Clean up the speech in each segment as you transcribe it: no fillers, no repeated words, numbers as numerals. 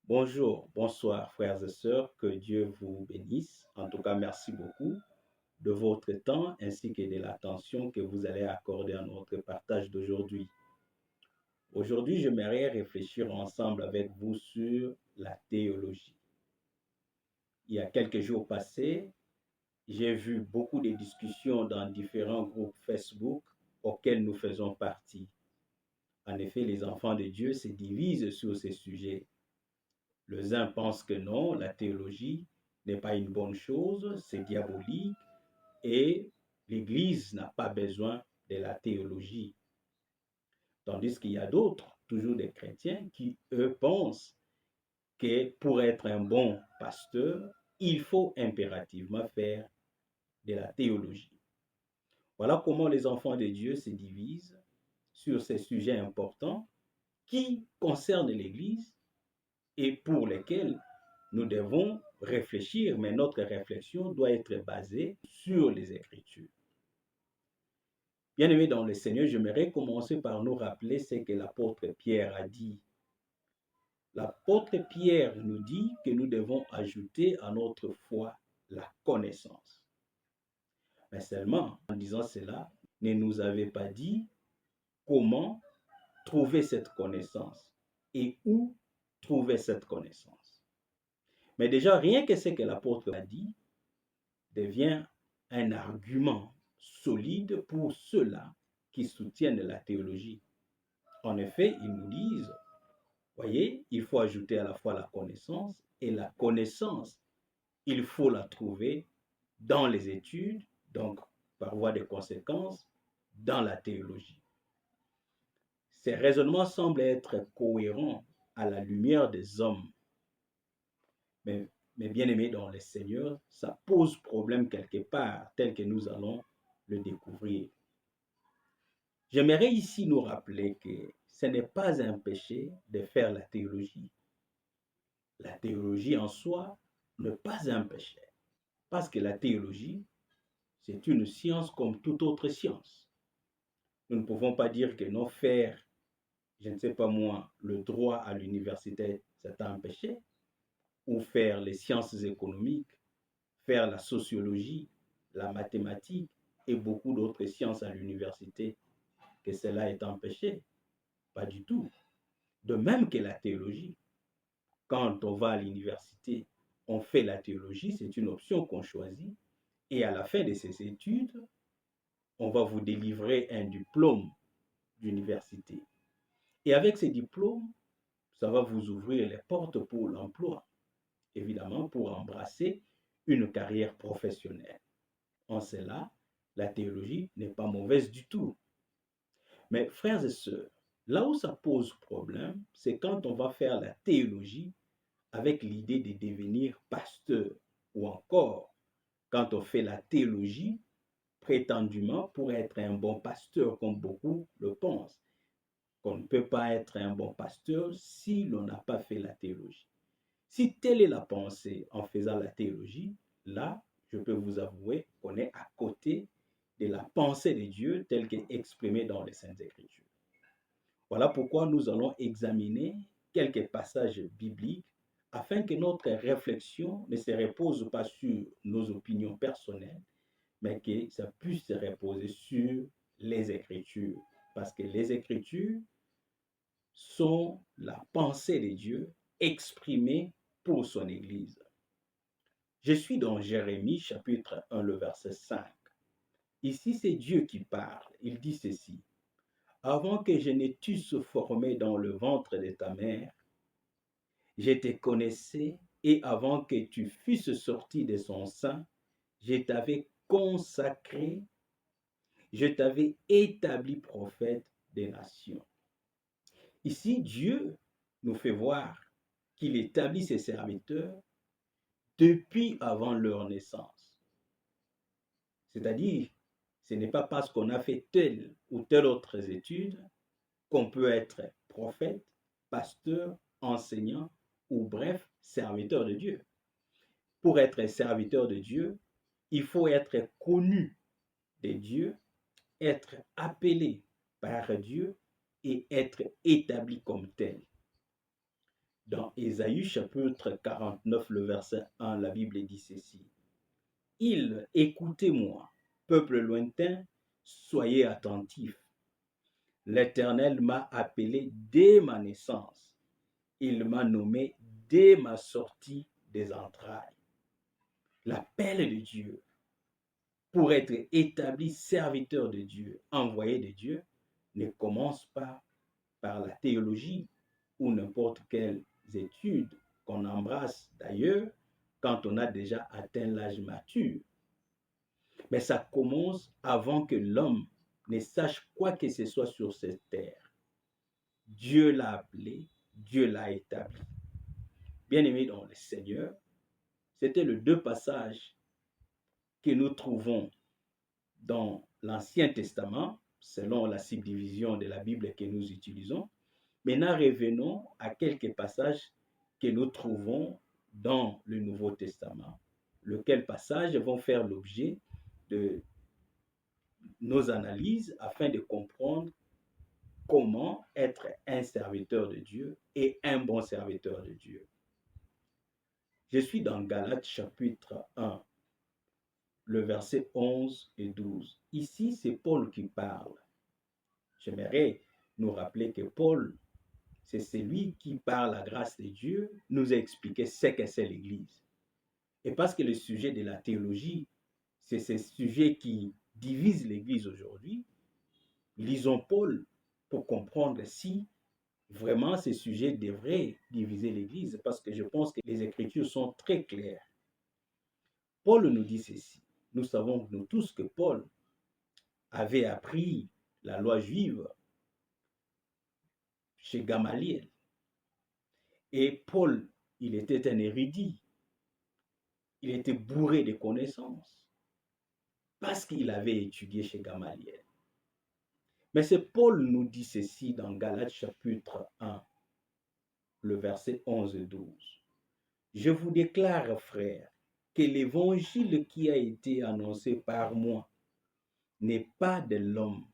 Bonjour, bonsoir frères et sœurs, que Dieu vous bénisse. En tout cas, merci beaucoup de votre temps ainsi que de l'attention que vous allez accorder à notre partage d'aujourd'hui. Aujourd'hui, j'aimerais réfléchir ensemble avec vous sur la théologie. Il y a quelques jours passés, j'ai vu beaucoup de discussions dans différents groupes Facebook auxquels nous faisons partie. En effet, les enfants de Dieu se divisent sur ces sujets. Les uns pensent que non, la théologie n'est pas une bonne chose, c'est diabolique et l'Église n'a pas besoin de la théologie. Tandis qu'il y a d'autres, toujours des chrétiens, qui, eux, pensent que pour être un bon pasteur, il faut impérativement faire de la théologie. Voilà comment les enfants de Dieu se divisent sur ces sujets importants qui concernent l'Église et pour lesquels nous devons réfléchir, mais notre réflexion doit être basée sur les Écritures. Bien-aimés dans le Seigneur, j'aimerais commencer par nous rappeler ce que l'apôtre Pierre a dit. L'apôtre Pierre nous dit que nous devons ajouter à notre foi la connaissance. Mais seulement, en disant cela, ne nous avait pas dit comment trouver cette connaissance et où trouver cette connaissance. Mais déjà, rien que ce que l'apôtre a dit devient un argument solide pour ceux-là qui soutiennent la théologie. En effet, ils nous disent, voyez, il faut ajouter à la fois la connaissance, et la connaissance, il faut la trouver dans les études, donc par voie de conséquence, dans la théologie. Ces raisonnements semblent être cohérents à la lumière des hommes. Mais bien-aimés dans le Seigneur, ça pose problème quelque part, tel que nous allons le découvrir. J'aimerais ici nous rappeler que ce n'est pas un péché de faire la théologie. La théologie en soi n'est pas un péché, parce que la théologie, c'est une science comme toute autre science. Nous ne pouvons pas dire que non faire, je ne sais pas moi, le droit à l'université, c'est un péché, ou faire les sciences économiques, faire la sociologie, la mathématique et beaucoup d'autres sciences à l'université, que cela est un péché. Pas du tout. De même que la théologie. Quand on va à l'université, on fait la théologie, c'est une option qu'on choisit. Et à la fin de ces études, on va vous délivrer un diplôme d'université. Et avec ces diplômes, ça va vous ouvrir les portes pour l'emploi, évidemment pour embrasser une carrière professionnelle. En cela, la théologie n'est pas mauvaise du tout. Mais frères et sœurs, là où ça pose problème, c'est quand on va faire la théologie avec l'idée de devenir pasteur, ou encore quand on fait la théologie prétendument pour être un bon pasteur, comme beaucoup le pensent, qu'on ne peut pas être un bon pasteur si l'on n'a pas fait la théologie. Si telle est la pensée en faisant la théologie, là, je peux vous avouer qu'on est à côté de la pensée de Dieu telle qu'elle est exprimée dans les Saintes Écritures. Voilà pourquoi nous allons examiner quelques passages bibliques afin que notre réflexion ne se repose pas sur nos opinions personnelles, mais que ça puisse se reposer sur les Écritures. Parce que les Écritures sont la pensée de Dieu exprimée pour son Église. Je suis dans Jérémie chapitre 1, le verset 5. Ici, c'est Dieu qui parle. Il dit ceci. Avant que je ne t'eusse formé dans le ventre de ta mère, je te connaissais, et avant que tu fusses sorti de son sein, je t'avais consacré, je t'avais établi prophète des nations. Ici, Dieu nous fait voir qu'il établit ses serviteurs depuis avant leur naissance. C'est-à-dire, ce n'est pas parce qu'on a fait telle ou telle autre étude qu'on peut être prophète, pasteur, enseignant ou bref, serviteur de Dieu. Pour être serviteur de Dieu, il faut être connu de Dieu, être appelé par Dieu et être établi comme tel. Dans Ésaïe chapitre 49, le verset 1, la Bible dit ceci. Écoutez-moi, peuple lointain, soyez attentifs. L'Éternel m'a appelé dès ma naissance. Il m'a nommé dès ma sortie des entrailles. L'appel de Dieu pour être établi serviteur de Dieu, envoyé de Dieu, ne commence pas par la théologie ou n'importe quelle étude qu'on embrasse d'ailleurs quand on a déjà atteint l'âge mature. Mais ça commence avant que l'homme ne sache quoi que ce soit sur cette terre. Dieu l'a appelé, Dieu l'a établi. Bien-aimés dans le Seigneur, c'était les deux passages que nous trouvons dans l'Ancien Testament, selon la subdivision de la Bible que nous utilisons. Maintenant, revenons à quelques passages que nous trouvons dans le Nouveau Testament, lesquels passages vont faire l'objet de nos analyses afin de comprendre comment être un serviteur de Dieu et un bon serviteur de Dieu. Je suis dans Galates chapitre 1, le verset 11 et 12. Ici, c'est Paul qui parle. J'aimerais nous rappeler que Paul, c'est celui qui, par la grâce de Dieu, nous a expliqué ce que c'est l'Église. Et parce que le sujet de la théologie, c'est ce sujet qui divise l'Église aujourd'hui, lisons Paul pour comprendre si vraiment ce sujet devrait diviser l'Église, parce que je pense que les Écritures sont très claires. Paul nous dit ceci. Nous savons nous tous que Paul avait appris la loi juive chez Gamaliel. Et Paul, il était un érudit. Il était bourré de connaissances parce qu'il avait étudié chez Gamaliel. Mais c'est Paul nous dit ceci dans Galates chapitre 1, le verset 11 et 12. Je vous déclare, frères, que l'évangile qui a été annoncé par moi n'est pas de l'homme,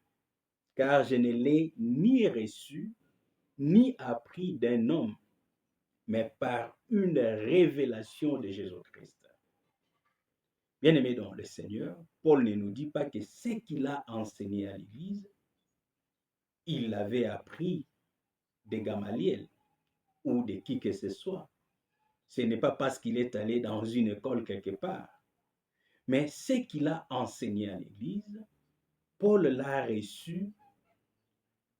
car je ne l'ai ni reçu, ni appris d'un homme, mais par une révélation de Jésus-Christ. Bien-aimés dans le Seigneur, Paul ne nous dit pas que ce qu'il a enseigné à l'Église, il l'avait appris de Gamaliel ou de qui que ce soit. Ce n'est pas parce qu'il est allé dans une école quelque part. Mais ce qu'il a enseigné à l'Église, Paul l'a reçu,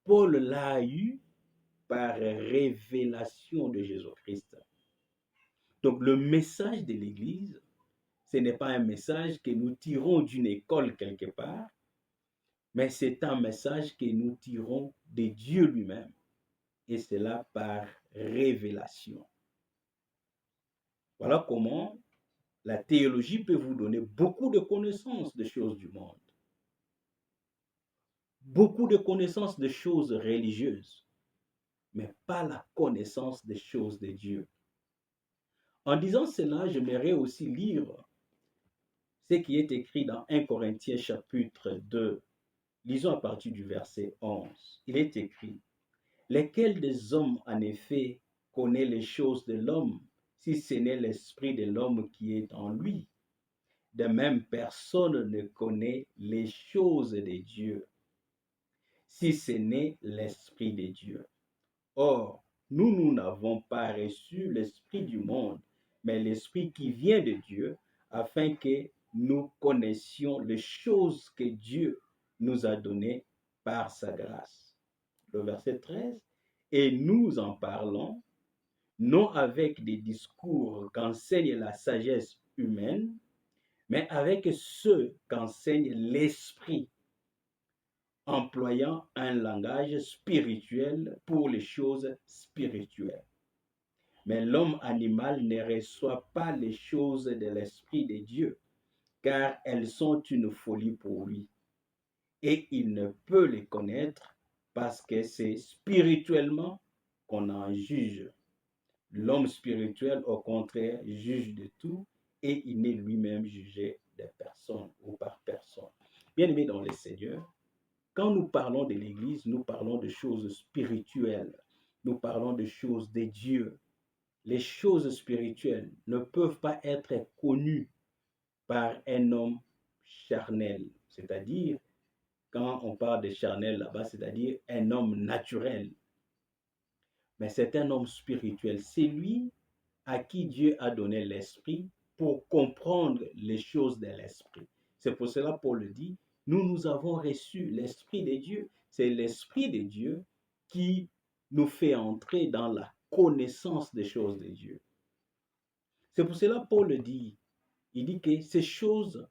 Paul l'a eu par révélation de Jésus-Christ. Donc le message de l'Église, ce n'est pas un message que nous tirons d'une école quelque part, mais c'est un message que nous tirons de Dieu lui-même, et cela par révélation. Voilà comment la théologie peut vous donner beaucoup de connaissances des choses du monde, beaucoup de connaissances des choses religieuses, mais pas la connaissance des choses de Dieu. En disant cela, j'aimerais aussi lire ce qui est écrit dans 1 Corinthiens chapitre 2. Lisons à partir du verset 11. Il est écrit, « Lesquels des hommes, en effet, connaît les choses de l'homme, si ce n'est l'esprit de l'homme qui est en lui? De même, personne ne connaît les choses de Dieu, si ce n'est l'esprit de Dieu. Or, nous n'avons pas reçu l'esprit du monde, mais l'esprit qui vient de Dieu, afin que nous connaissions les choses que Dieu nous a données par sa grâce. » Le verset 13. « Et nous en parlons, non avec des discours qu'enseigne la sagesse humaine, mais avec ceux qu'enseigne l'esprit, employant un langage spirituel pour les choses spirituelles. Mais l'homme animal ne reçoit pas les choses de l'Esprit de Dieu, car elles sont une folie pour lui, et il ne peut les connaître parce que c'est spirituellement qu'on en juge. L'homme spirituel, au contraire, juge de tout, et il n'est lui-même jugé de personne ou par personne. Bien-aimés dans le Seigneur, quand nous parlons de l'Église, nous parlons de choses spirituelles, nous parlons de choses de Dieu. les choses spirituelles ne peuvent pas être connues par un homme charnel. C'est-à-dire, quand on parle de charnel là-bas, c'est-à-dire un homme naturel. Mais c'est un homme spirituel. C'est lui à qui Dieu a donné l'esprit pour comprendre les choses de l'esprit. C'est pour cela Paul dit, nous avons reçu l'esprit de Dieu. C'est l'esprit de Dieu qui nous fait entrer dans la connaissance des choses de Dieu. C'est pour cela Paul dit, il dit que ces choses,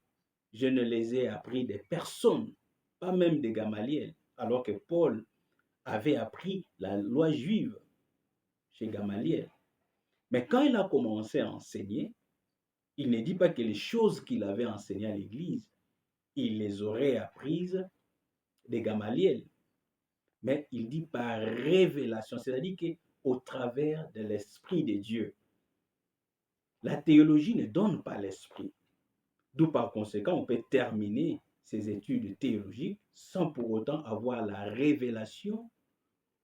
je ne les ai appris de personne, pas même de Gamaliel, alors que Paul avait appris la loi juive chez Gamaliel. Mais quand il a commencé à enseigner, il ne dit pas que les choses qu'il avait enseignées à l'Église, il les aurait apprises de Gamaliel. Mais il dit par révélation, c'est-à-dire qu'au travers de l'Esprit de Dieu. La théologie ne donne pas l'Esprit. D'où par conséquent, on peut terminer ses études théologiques sans pour autant avoir la révélation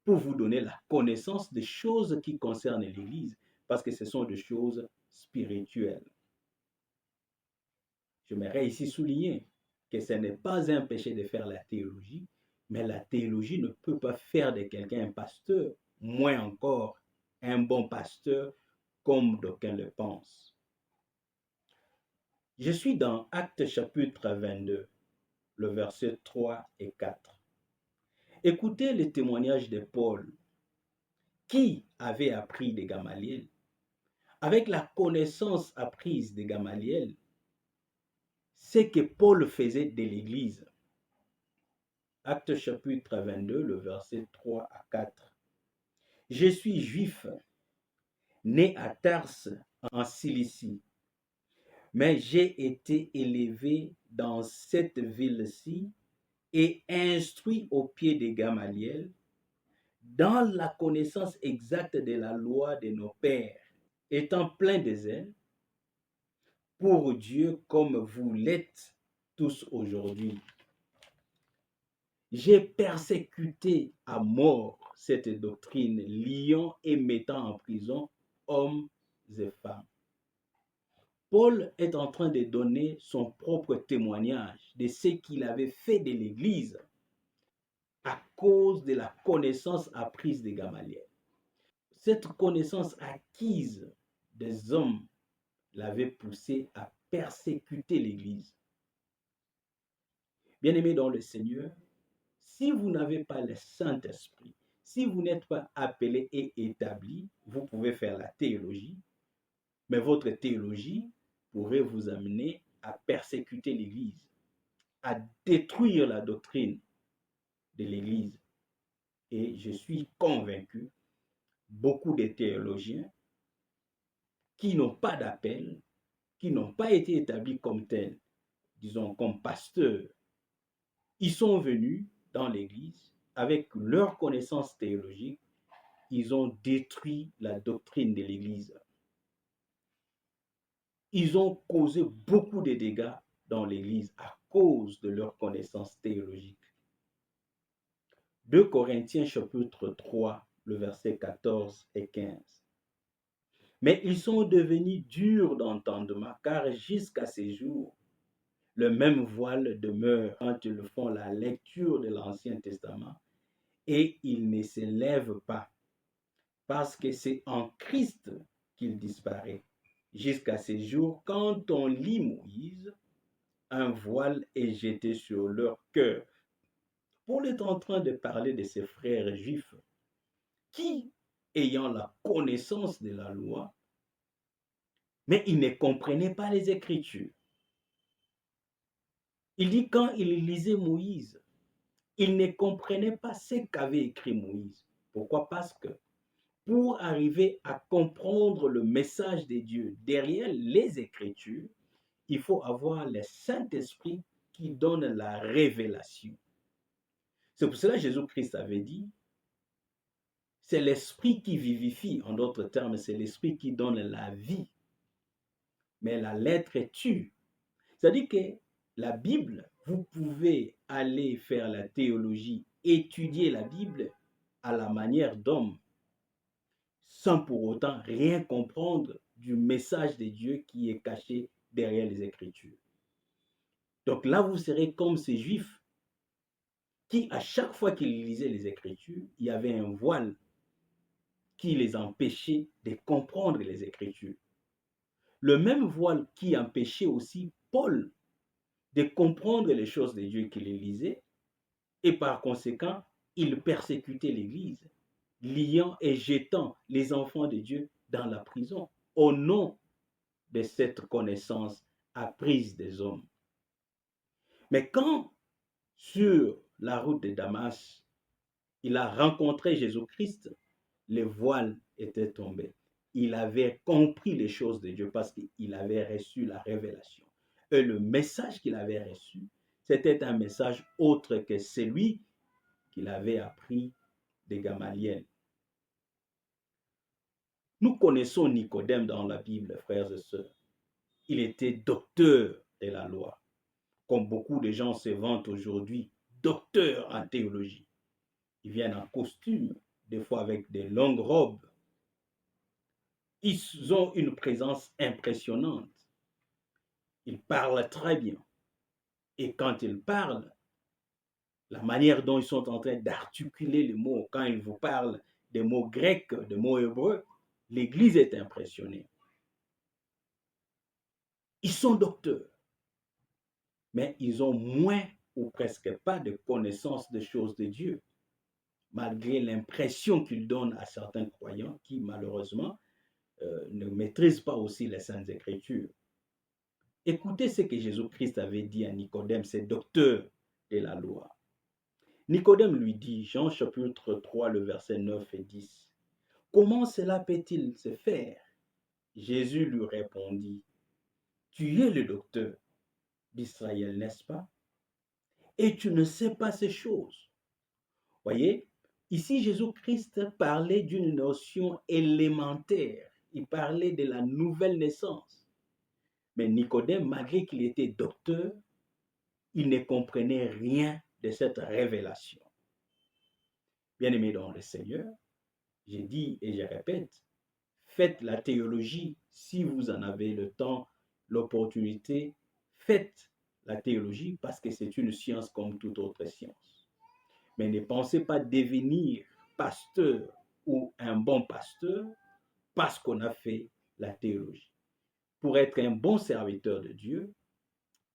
pour vous donner la connaissance des choses qui concernent l'Église, parce que ce sont des choses spirituelles. J'aimerais ici souligner que ce n'est pas un péché de faire la théologie, mais la théologie ne peut pas faire de quelqu'un un pasteur, moins encore un bon pasteur, comme d'aucuns le pensent. Je suis dans Actes chapitre 22, le verset 3 et 4. Écoutez le témoignage de Paul, qui avait appris de Gamaliel. Avec la connaissance apprise de Gamaliel, ce que Paul faisait de l'Église. Actes chapitre 22, le verset 3 à 4. Je suis juif, né à Tarse en Cilicie, mais j'ai été élevé dans cette ville-ci et instruit au pied de Gamaliel dans la connaissance exacte de la loi de nos pères, étant plein de zèle pour Dieu comme vous l'êtes tous aujourd'hui. J'ai persécuté à mort cette doctrine, liant et mettant en prison hommes et femmes. Paul est en train de donner son propre témoignage de ce qu'il avait fait de l'Église à cause de la connaissance apprise de Gamaliel. Cette connaissance acquise des hommes l'avait poussé à persécuter l'Église. Bien-aimés dans le Seigneur, si vous n'avez pas le Saint-Esprit, si vous n'êtes pas appelé et établi, vous pouvez faire la théologie, mais votre théologie pourrait vous amener à persécuter l'Église, à détruire la doctrine de l'Église. Et je suis convaincu, beaucoup de théologiens qui n'ont pas d'appel, qui n'ont pas été établis comme tels, disons comme pasteurs, ils sont venus dans l'Église avec leur connaissance théologique, ils ont détruit la doctrine de l'Église. Ils ont causé beaucoup de dégâts dans l'Église à cause de leur connaissance théologique. 2 Corinthiens chapitre 3, le verset 14 et 15. Mais ils sont devenus durs d'entendement, car jusqu'à ces jours, le même voile demeure quand ils font la lecture de l'Ancien Testament et ils ne se lèvent pas, parce que c'est en Christ qu'il disparaît. Jusqu'à ces jours, quand on lit Moïse, un voile est jeté sur leur cœur. Paul est en train de parler de ses frères juifs qui, ayant la connaissance de la loi, mais ils ne comprenaient pas les Écritures. Il dit quand ils lisaient Moïse, ils ne comprenaient pas ce qu'avait écrit Moïse. Pourquoi? Parce que pour arriver à comprendre le message de Dieu derrière les Écritures, il faut avoir le Saint-Esprit qui donne la révélation. C'est pour cela que Jésus-Christ avait dit, c'est l'Esprit qui vivifie, en d'autres termes, c'est l'Esprit qui donne la vie. Mais la lettre tue. C'est-à-dire que la Bible, vous pouvez aller faire la théologie, étudier la Bible à la manière d'homme. sans pour autant rien comprendre du message de Dieu qui est caché derrière les Écritures. Donc là, vous serez comme ces Juifs qui, à chaque fois qu'ils lisaient les Écritures, il y avait un voile qui les empêchait de comprendre les Écritures. Le même voile qui empêchait aussi Paul de comprendre les choses de Dieu qu'il lisait, et par conséquent, il persécutait l'Église, liant et jetant les enfants de Dieu dans la prison au nom de cette connaissance apprise des hommes. Mais quand, sur la route de Damas, il a rencontré Jésus-Christ, le voile était tombé. Il avait compris les choses de Dieu parce qu'il avait reçu la révélation. Et le message qu'il avait reçu, c'était un message autre que celui qu'il avait appris de Gamaliel. Nous connaissons Nicodème dans la Bible, frères et sœurs. Il était docteur de la loi, comme beaucoup de gens se vantent aujourd'hui, docteur en théologie. Ils viennent en costume, des fois avec des longues robes. Ils ont une présence impressionnante. Ils parlent très bien. Et quand ils parlent, la manière dont ils sont en train d'articuler les mots, quand ils vous parlent des mots grecs, des mots hébreux, l'Église est impressionnée. Ils sont docteurs, mais ils ont moins ou presque pas de connaissance des choses de Dieu, malgré l'impression qu'ils donnent à certains croyants qui, malheureusement, ne maîtrisent pas aussi les Saintes Écritures. Écoutez ce que Jésus-Christ avait dit à Nicodème, ce docteur de la loi. Nicodème lui dit, Jean chapitre 3, le verset 9 et 10, « Comment cela peut-il se faire ?» Jésus lui répondit, « Tu es le docteur d'Israël, n'est-ce pas? Et tu ne sais pas ces choses. » Voyez, ici Jésus-Christ parlait d'une notion élémentaire. Il parlait de la nouvelle naissance. Mais Nicodème, malgré qu'il était docteur, il ne comprenait rien de cette révélation. Bien-aimés dans le Seigneur, j'ai dit et je répète, faites la théologie si vous en avez le temps, l'opportunité. Faites la théologie parce que c'est une science comme toute autre science. Mais ne pensez pas devenir pasteur ou un bon pasteur parce qu'on a fait la théologie. Pour être un bon serviteur de Dieu,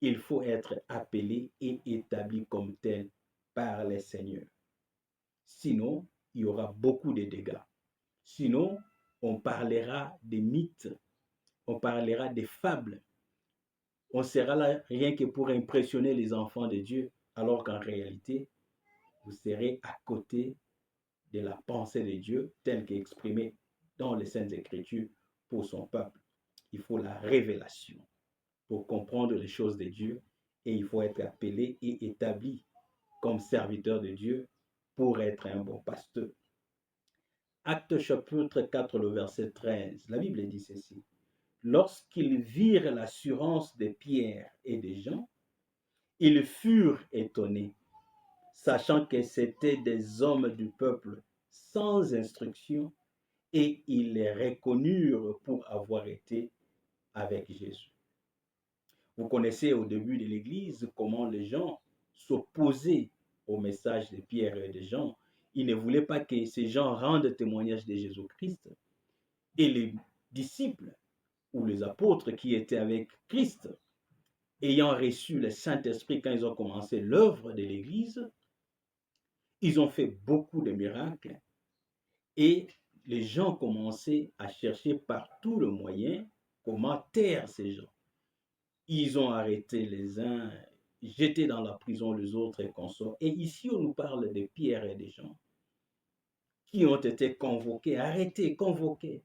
il faut être appelé et établi comme tel par les seigneurs. Sinon, il y aura beaucoup de dégâts. Sinon, on parlera des mythes, on parlera des fables. On sera là rien que pour impressionner les enfants de Dieu, alors qu'en réalité, vous serez à côté de la pensée de Dieu telle qu'exprimée dans les Saintes Écritures pour son peuple. Il faut la révélation pour comprendre les choses de Dieu et il faut être appelé et établi comme serviteur de Dieu pour être un bon pasteur. Actes chapitre 4, le verset 13, la Bible dit ceci. Lorsqu'ils virent l'assurance de Pierre et des gens, ils furent étonnés, sachant que c'étaient des hommes du peuple sans instruction, et ils les reconnurent pour avoir été avec Jésus. Vous connaissez au début de l'Église comment les gens s'opposaient au message de Pierre et de Jean. Ils ne voulaient pas que ces gens rendent témoignage de Jésus-Christ. Et les disciples ou les apôtres qui étaient avec Christ, ayant reçu le Saint-Esprit quand ils ont commencé l'œuvre de l'Église, ils ont fait beaucoup de miracles et les gens commençaient à chercher par tout le moyen comment taire ces gens. Ils ont arrêté les uns, jeté dans la prison les autres et consorts. Et ici, on nous parle de Pierre et des gens qui ont été convoqués, arrêtés, convoqués.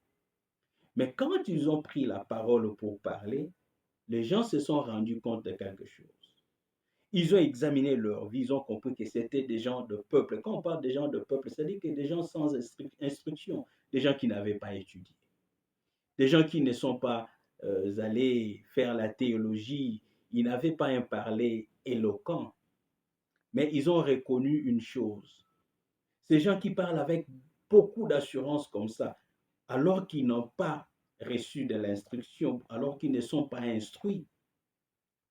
Mais quand ils ont pris la parole pour parler, les gens se sont rendus compte de quelque chose. Ils ont examiné leur vie, ils ont compris que c'était des gens de peuple. Quand on parle des gens de peuple, c'est-à-dire que des gens sans instruction, des gens qui n'avaient pas étudié, des gens qui ne sont pas allés faire la théologie, ils n'avaient pas un parler éloquent, mais ils ont reconnu une chose. Ces gens qui parlent avec beaucoup d'assurance comme ça, alors qu'ils n'ont pas reçu de l'instruction, alors qu'ils ne sont pas instruits.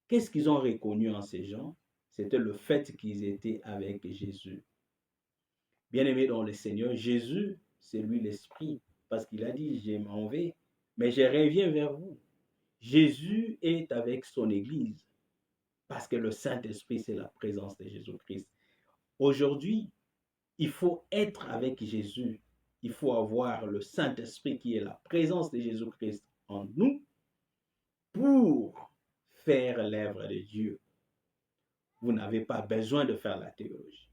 Qu'est-ce qu'ils ont reconnu en ces gens? C'était le fait qu'ils étaient avec Jésus. Bien-aimé dans le Seigneur, Jésus, c'est lui l'Esprit, parce qu'il a dit, je m'en vais, mais je reviens vers vous. Jésus est avec son Église, parce que le Saint-Esprit, c'est la présence de Jésus-Christ. Aujourd'hui, il faut être avec Jésus. Il faut avoir le Saint-Esprit qui est la présence de Jésus-Christ en nous pour faire l'œuvre de Dieu. Vous n'avez pas besoin de faire la théologie.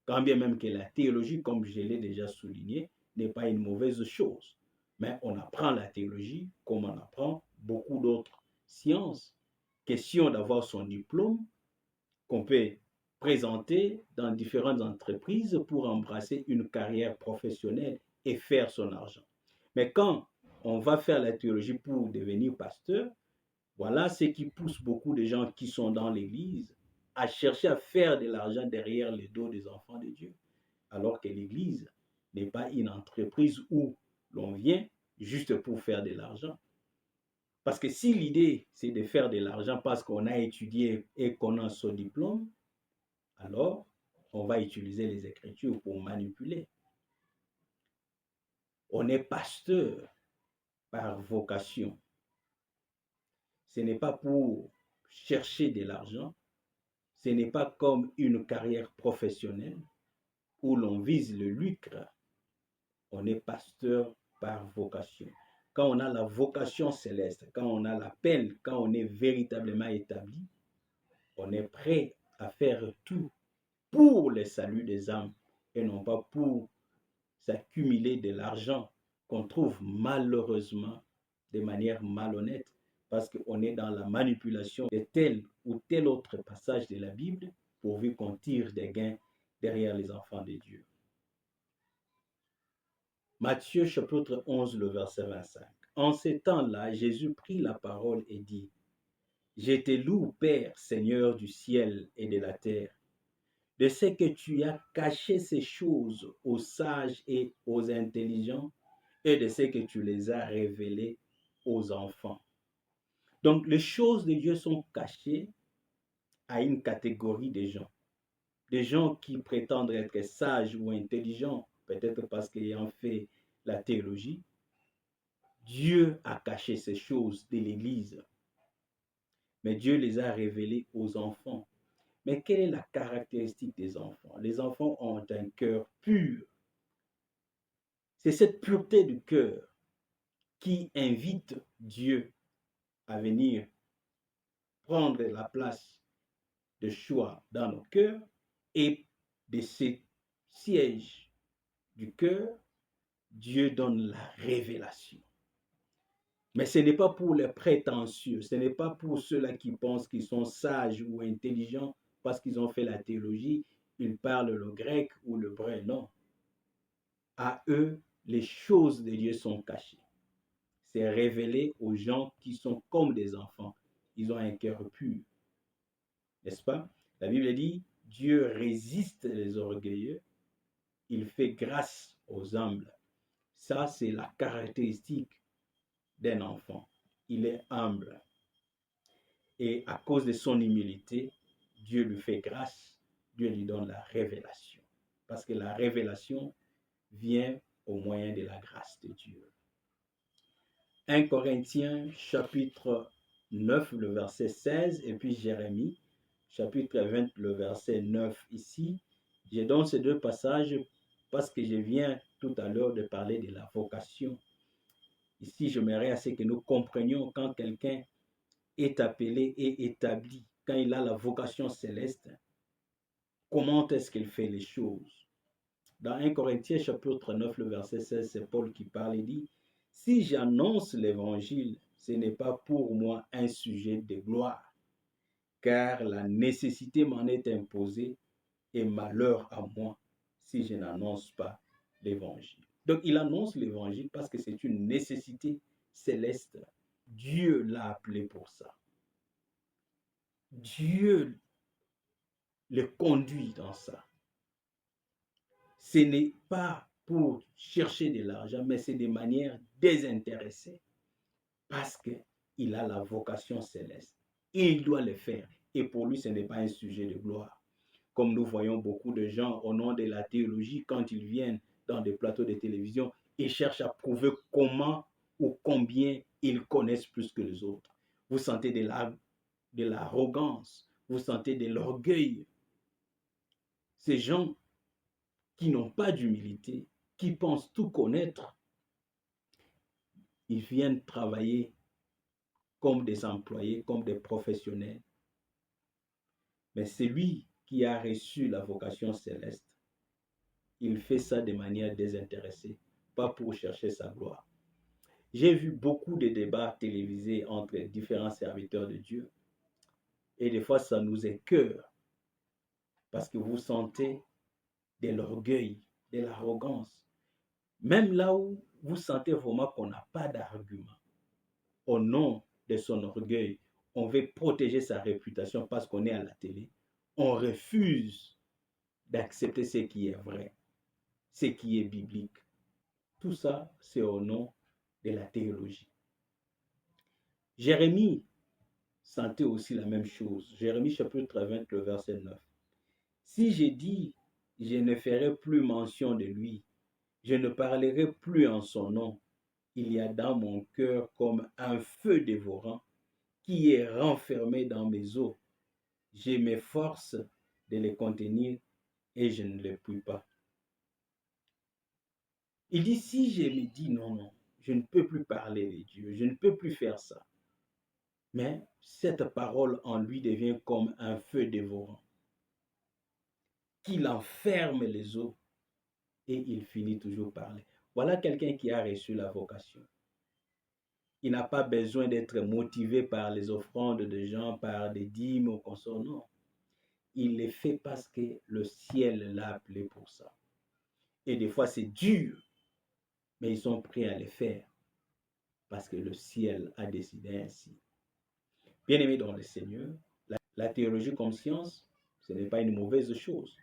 Quand bien même que la théologie, comme je l'ai déjà souligné, n'est pas une mauvaise chose. Mais on apprend la théologie comme on apprend beaucoup d'autres sciences. Question d'avoir son diplôme qu'on peut présenter dans différentes entreprises pour embrasser une carrière professionnelle et faire son argent. Mais quand on va faire la théologie pour devenir pasteur, voilà ce qui pousse beaucoup de gens qui sont dans l'Église à chercher à faire de l'argent derrière le dos des enfants de Dieu. Alors que l'Église n'est pas une entreprise où l'on vient juste pour faire de l'argent. Parce que si l'idée, c'est de faire de l'argent parce qu'on a étudié et qu'on a son diplôme, alors on va utiliser les Écritures pour manipuler. On est pasteur par vocation. Ce n'est pas pour chercher de l'argent. Ce n'est pas comme une carrière professionnelle où l'on vise le lucre. On est pasteur par vocation. Quand on a la vocation céleste, quand on a l'appel, quand on est véritablement établi, on est prêt à faire tout pour le salut des âmes et non pas pour s'accumuler de l'argent qu'on trouve malheureusement de manière malhonnête parce qu'on est dans la manipulation de tel ou tel autre passage de la Bible pourvu qu'on tire des gains derrière les enfants de Dieu. Matthieu chapitre 11, le verset 25. En ces temps-là, Jésus prit la parole et dit, « Je te loue, Père, Seigneur du ciel et de la terre, de ce que tu as caché ces choses aux sages et aux intelligents et de ce que tu les as révélées aux enfants. » Donc, les choses de Dieu sont cachées à une catégorie de gens. Des gens qui prétendent être sages ou intelligents, peut-être parce qu'ayant fait la théologie. Dieu a caché ces choses de l'Église, mais Dieu les a révélées aux enfants. Mais quelle est la caractéristique des enfants? Les enfants ont un cœur pur. C'est cette pureté du cœur qui invite Dieu à venir prendre la place de choix dans nos cœurs et de ce siège du cœur, Dieu donne la révélation. Mais ce n'est pas pour les prétentieux, ce n'est pas pour ceux-là qui pensent qu'ils sont sages ou intelligents parce qu'ils ont fait la théologie, ils parlent le grec ou le vrai, non. À eux, les choses de Dieu sont cachées. C'est révélé aux gens qui sont comme des enfants. Ils ont un cœur pur. N'est-ce pas? La Bible dit, Dieu résiste les orgueilleux, il fait grâce aux humbles. Ça, c'est la caractéristique d'un enfant. Il est humble. Et à cause de son humilité, Dieu lui fait grâce, Dieu lui donne la révélation. Parce que la révélation vient au moyen de la grâce de Dieu. 1 Corinthiens chapitre 9, le verset 16, et puis Jérémie chapitre 20, le verset 9 ici. Je donne ces deux passages parce que je viens tout à l'heure de parler de la vocation. Ici, j'aimerais à ce que nous comprenions quand quelqu'un est appelé et établi, quand il a la vocation céleste, comment est-ce qu'il fait les choses? Dans 1 Corinthiens chapitre 9, le verset 16, c'est Paul qui parle et dit, « Si j'annonce l'évangile, ce n'est pas pour moi un sujet de gloire, car la nécessité m'en est imposée et malheur à moi si je n'annonce pas l'évangile. » Donc il annonce l'évangile parce que c'est une nécessité céleste. Dieu l'a appelé pour ça. Dieu le conduit dans ça. Ce n'est pas pour chercher de l'argent, mais c'est de manière désintéressée parce qu'il a la vocation céleste. Il doit le faire. Et pour lui, ce n'est pas un sujet de gloire. Comme nous voyons beaucoup de gens au nom de la théologie, quand ils viennent dans des plateaux de télévision, ils cherchent à prouver comment ou combien ils connaissent plus que les autres. Vous sentez de l'arrogance, vous sentez de l'orgueil. Ces gens qui n'ont pas d'humilité, qui pensent tout connaître, ils viennent travailler comme des employés, comme des professionnels. Mais celui qui a reçu la vocation céleste, il fait ça de manière désintéressée, pas pour chercher sa gloire. J'ai vu beaucoup de débats télévisés entre différents serviteurs de Dieu. Et des fois, ça nous écœure parce que vous sentez de l'orgueil, de l'arrogance. Même là où vous sentez vraiment qu'on n'a pas d'argument, au nom de son orgueil, on veut protéger sa réputation parce qu'on est à la télé. On refuse d'accepter ce qui est vrai, ce qui est biblique. Tout ça, c'est au nom de la théologie. Jérémie sentait aussi la même chose. Jérémie chapitre 20, le verset 9. Si j'ai dit, je ne ferai plus mention de lui, je ne parlerai plus en son nom, il y a dans mon cœur comme un feu dévorant qui est renfermé dans mes os. Je m'efforce de les contenir et je ne les puis pas. Il dit, si je me dis non, je ne peux plus parler de Dieu, je ne peux plus faire ça. Mais cette parole en lui devient comme un feu dévorant, qu'il enferme les os et il finit toujours par parler. Voilà quelqu'un qui a reçu la vocation. Il n'a pas besoin d'être motivé par les offrandes de gens, par des dîmes ou consorts, non. Il les fait parce que le ciel l'a appelé pour ça. Et des fois, c'est dur, mais ils sont prêts à les faire parce que le ciel a décidé ainsi. Bien-aimés dans le Seigneur, la théologie comme science, ce n'est pas une mauvaise chose.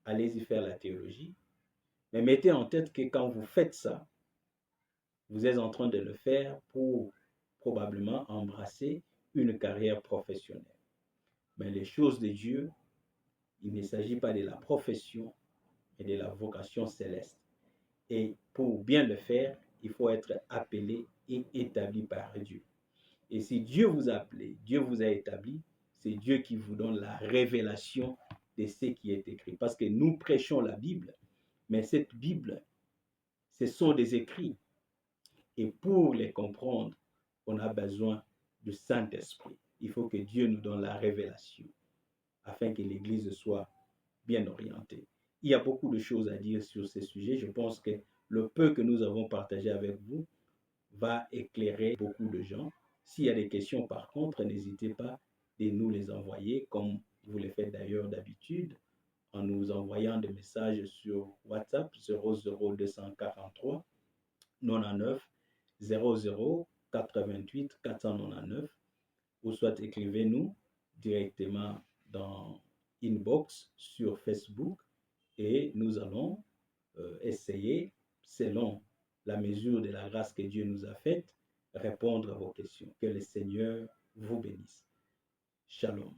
Allez-y faire la théologie, mais mettez en tête que quand vous faites ça, vous êtes en train de le faire pour probablement embrasser une carrière professionnelle. Mais les choses de Dieu, il ne s'agit pas de la profession, mais de la vocation céleste. Et pour bien le faire, il faut être appelé et établi par Dieu. Et si Dieu vous a appelé, Dieu vous a établi, c'est Dieu qui vous donne la révélation de ce qui est écrit. Parce que nous prêchons la Bible, mais cette Bible, ce sont des écrits. Et pour les comprendre, on a besoin du Saint-Esprit. Il faut que Dieu nous donne la révélation afin que l'Église soit bien orientée. Il y a beaucoup de choses à dire sur ces sujets. Je pense que le peu que nous avons partagé avec vous va éclairer beaucoup de gens. S'il y a des questions, par contre, n'hésitez pas de nous les envoyer, comme vous le faites d'ailleurs d'habitude, en nous envoyant des messages sur WhatsApp 00243 99 00 88 499, ou soit écrivez-nous directement dans inbox sur Facebook et nous allons essayer, selon la mesure de la grâce que Dieu nous a faite, répondre à vos questions. Que le Seigneur vous bénisse. Shalom.